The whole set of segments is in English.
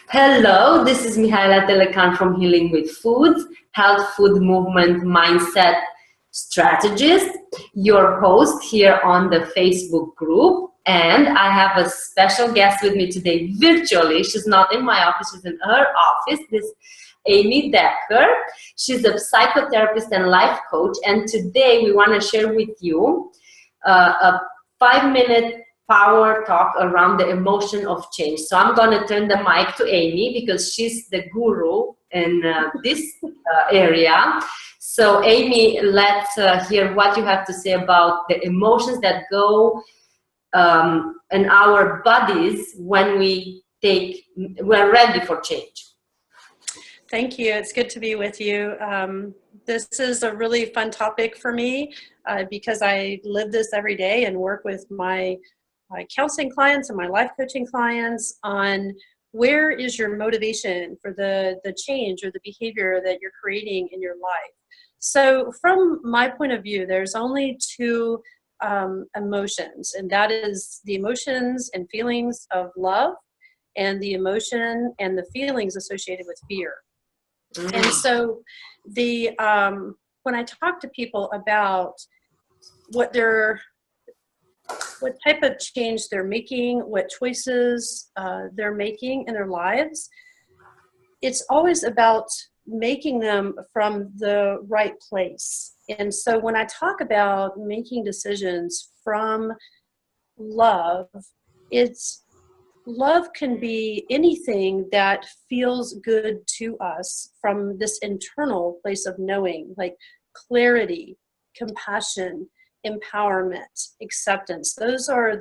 Hello, this is Mihaela Telecan from Healing with Foods, Health Food Movement Mindset Strategist, your host here on the Facebook group. And I have a special guest with me today virtually. She's not in my office, she's in her office. This Amy Decker. She's a psychotherapist and life coach. And today we want to share with you a 5-minute power talk around the emotion of change. So I'm going to turn the mic to Amy because she's the guru in this area. So Amy, let's hear what you have to say about the emotions that go in our bodies when we're ready for change. Thank you. It's good to be with you. This is a really fun topic for me because I live this every day and work with my counseling clients and my life coaching clients on where is your motivation for the change or the behavior that you're creating in your life. So from my point of view, there's only two emotions, and that is the emotions and feelings of love and the emotion and the feelings associated with fear. And so when I talk to people about what type of change they're making, what choices they're making in their lives, it's always about making them from the right place. And so when I talk about making decisions from love, love can be anything that feels good to us from this internal place of knowing, like clarity, compassion, empowerment, acceptance. Those are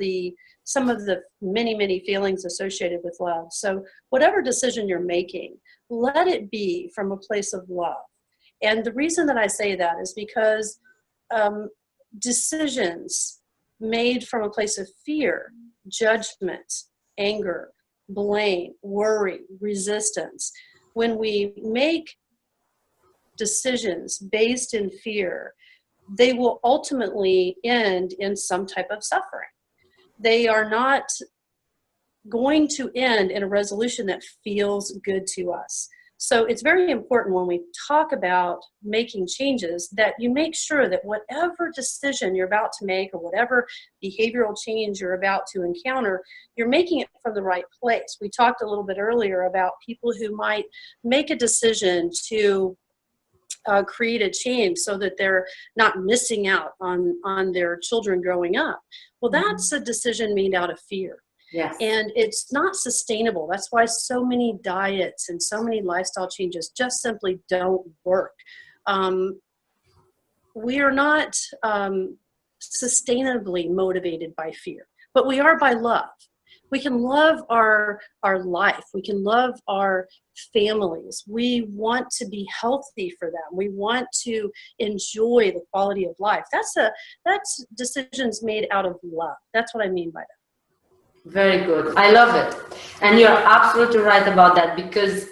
some of the many, many feelings associated with love. So whatever decision you're making, let it be from a place of love. And the reason that I say that is because decisions made from a place of fear, judgment, anger, blame, worry, resistance, when we make decisions based in fear, they will ultimately end in some type of suffering. They are not going to end in a resolution that feels good to us. So it's very important when we talk about making changes that you make sure that whatever decision you're about to make or whatever behavioral change you're about to encounter, you're making it from the right place. We talked a little bit earlier about people who might make a decision to create a change so that they're not missing out on their children growing up. Well, that's a decision made out of fear. Yes. And it's not sustainable. That's why so many diets and so many lifestyle changes just simply don't work. We are not sustainably motivated by fear, but we are by love. We can love our life. We can love our families. We want to be healthy for them. We want to enjoy the quality of life. That's decisions made out of love. That's what I mean by that. Very good. I love it. And you're absolutely right about that because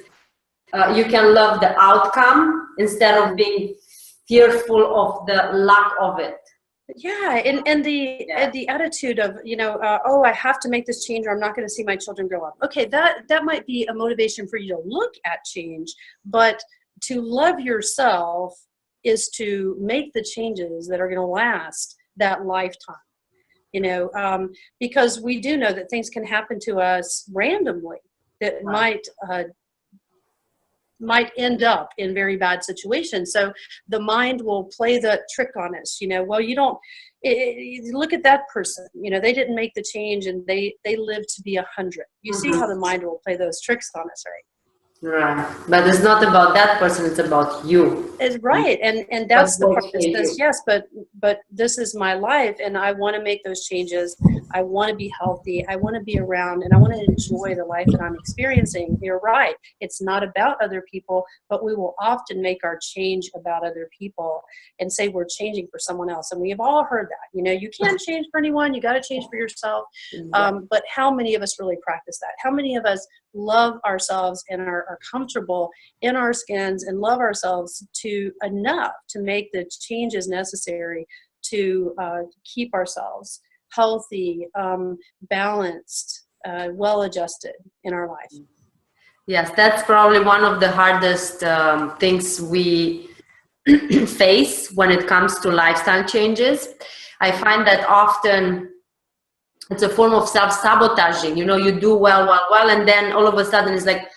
you can love the outcome instead of being fearful of the lack of it. Yeah, and the attitude of, oh, I have to make this change or I'm not going to see my children grow up. Okay, that might be a motivation for you to look at change, but to love yourself is to make the changes that are going to last that lifetime. Because we do know that things can happen to us randomly that might end up in very bad situations. So the mind will play the trick on us. Well, you don't look at that person. They didn't make the change and they lived to be 100. You see how the mind will play those tricks on us, right? Right, but it's not about that person, it's about you. It's right, and that's the part that says, yes, but this is my life, and I want to make those changes. I want to be healthy. I want to be around, and I want to enjoy the life that I'm experiencing. You're right. It's not about other people, but we will often make our change about other people and say we're changing for someone else. And we have all heard that. You can't change for anyone. You got to change for yourself. But how many of us really practice that? How many of us love ourselves and are comfortable in our skins and love ourselves enough to make the changes necessary to keep ourselves healthy, balanced, well-adjusted in our life? Yes, that's probably one of the hardest things we face when it comes to lifestyle changes. I find that often it's a form of self-sabotaging. You know, you do well, and then all of a sudden it's like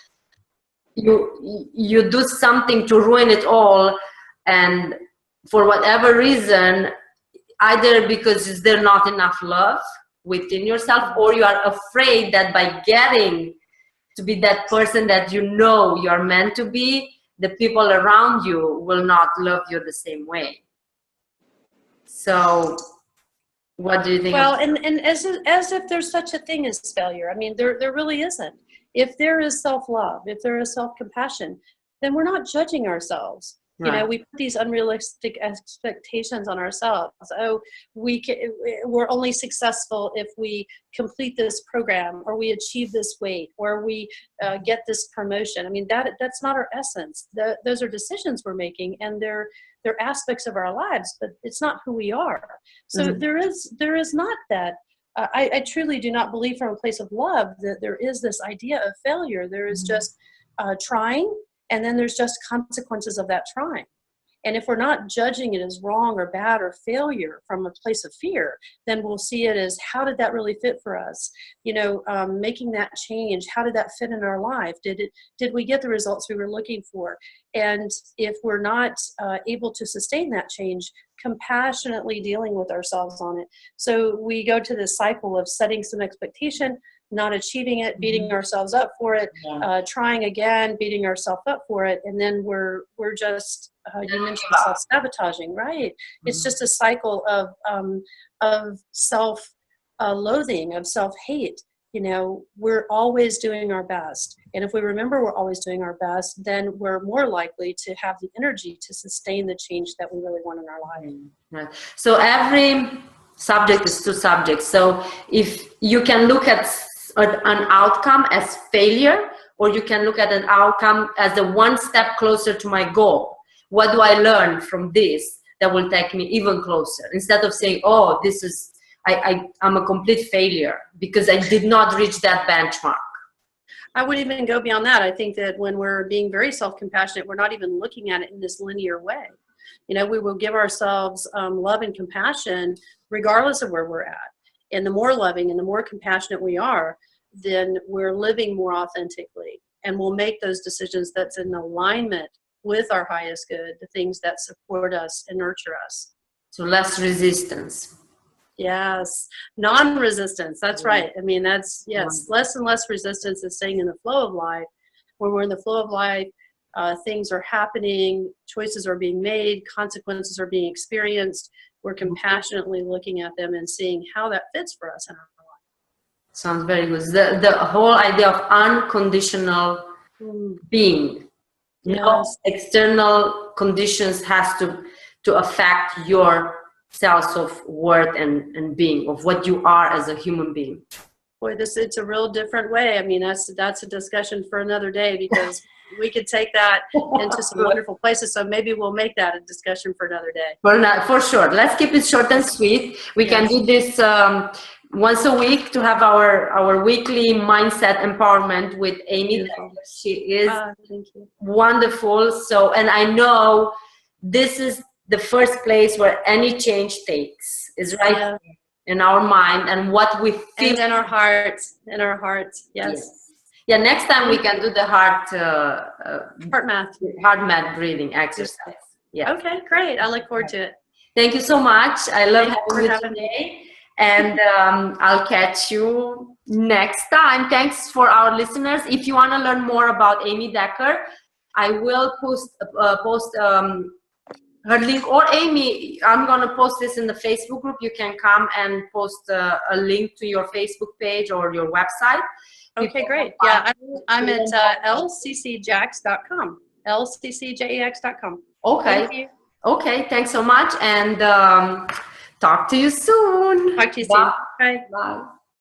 you do something to ruin it all, and for whatever reason, either because there's not enough love within yourself, or you are afraid that by getting to be that person that you know you're meant to be, the people around you will not love you the same way. So what do you think? Well, and as if there's such a thing as failure. I mean, there really isn't. If there is self-love, if there is self-compassion, then we're not judging ourselves. Right. You know, we put these unrealistic expectations on ourselves. Oh, we're only successful if we complete this program, or we achieve this weight, or we get this promotion. I mean, that's not our essence. Those are decisions we're making, and they're aspects of our lives, but it's not who we are. So there is not that. I truly do not believe from a place of love that there is this idea of failure. There is just trying, and then there's just consequences of that trying. And if we're not judging it as wrong or bad or failure from a place of fear, then we'll see it as, how did that really fit for us? You know, making that change, how did that fit in our life? Did we get the results we were looking for? And if we're not able to sustain that change, compassionately dealing with ourselves on it. So we go to this cycle of setting some expectation, not achieving it, beating ourselves up for it, trying again, beating ourselves up for it, and then we're just you mentioned self-sabotaging, right? It's just a cycle of self-loathing, of self-hate. You know, we're always doing our best, and if we remember we're always doing our best, then we're more likely to have the energy to sustain the change that we really want in our life. Right. So every subject is two subjects. So if you can look at an outcome as failure, or you can look at an outcome as a one step closer to my goal. What do I learn from this that will take me even closer? Instead of saying, oh, this is, I'm a complete failure because I did not reach that benchmark. I would even go beyond that. I think that when we're being very self-compassionate, we're not even looking at it in this linear way. You know, we will give ourselves love and compassion regardless of where we're at. And the more loving and the more compassionate we are, then we're living more authentically. And we'll make those decisions that's in alignment with our highest good, the things that support us and nurture us. So less resistance. Yes, non-resistance. That's right. I mean, that's, yes, less and less resistance is staying in the flow of life. When we're in the flow of life, things are happening, choices are being made, consequences are being experienced. We're compassionately looking at them and seeing how that fits for us in our life. Sounds very good. The whole idea of unconditional being. Yes. No external conditions has to affect your sense of worth and being, of what you are as a human being. Boy, it's a real different way. I mean, that's a discussion for another day, because we could take that into some wonderful places. So maybe we'll make that a discussion for another day. For sure. Let's keep it short and sweet. We can do this once a week to have our weekly mindset empowerment with Amy. She is wonderful. So, and I know this is the first place where any change takes, is right in our mind and what we feel. And in our hearts, yes. Yeah, next time we can do the heart math breathing exercise. Yeah. Okay, great. I look forward to it. Thank you so much. I love having you today. And I'll catch you next time. Thanks for our listeners. If you want to learn more about Amy Decker, I will post her link, or Amy, I'm going to post this in the Facebook group. You can come and post a link to your Facebook page or your website. Okay, great. Yeah, I'm at lccjax.com. lccjax.com. Okay. Okay, thanks so much. And talk to you soon. Talk to you soon. Bye. Bye.